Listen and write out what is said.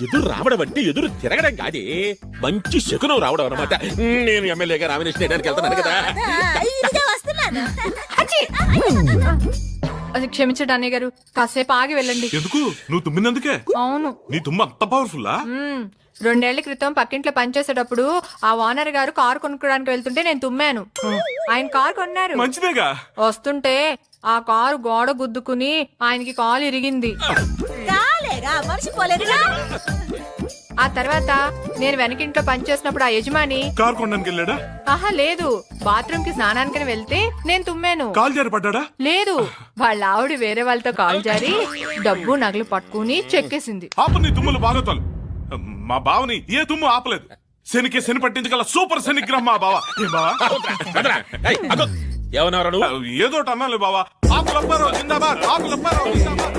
ఎదురు రావడం అంటే ఎదురు తిరగడం కాదే, మంచి శకునం రావడం అనమాట. నేను ఎమ్మెల్యేగా నామినేషన్ వేయడానికి వెళ్తున్నాను కదా. అది క్షమించండి అన్నయ్య గారు, కాసేపు ఆగి వెళ్ళండి. ఎందుకు? నువ్వు తుమ్మినందుకే? అవును. నీ తుమ్మ అంత పవర్ఫుల్లా? 2 ఏళ్ల క్రితం పక్కింట్లో పనిచేసేటప్పుడు ఆ ఓనర్ గారు కారు కొనుక్కోడానికి వెళ్తుంటే నేను తుమ్మాను. ఆయన కారు కొన్నారు. మంచిదేగా. వస్తుంటే ఆ కారు గోడ గుద్దుకుని ఆయనకి కాలు ఇరిగింది. ఆ తర్వాత నేను వెనకింట్లో పనిచేసినప్పుడు ఆ యజమాని కారు కొనడానికి వెళ్ళాడా? ఆహా లేదు, బాత్రూమ్ కి స్నానానికి వెళ్తే నేను తుమ్మాను. కాలు జారి పడ్డాడా? లేదు, వాళ్ళ ఆవిడ వేరే వాళ్ళతో కాలు జారి డబ్బు నగలు పట్టుకుని చెక్కేసింది. ఆపు నీ తుమ్ములు బాగోతాలు. మా బావని ఏ తుమ్ము ఆపలేదు. శనికి శని పట్టించగల సూపర్ శనిగ్రహం మా బావ. ఏ బావా? ఏమన్నారా నువ్వు? ఏదో అన్నాలే బావా. ఆకులప్పారావు జిందాబాద్, ఆకులప్పారావు జిందాబాద్.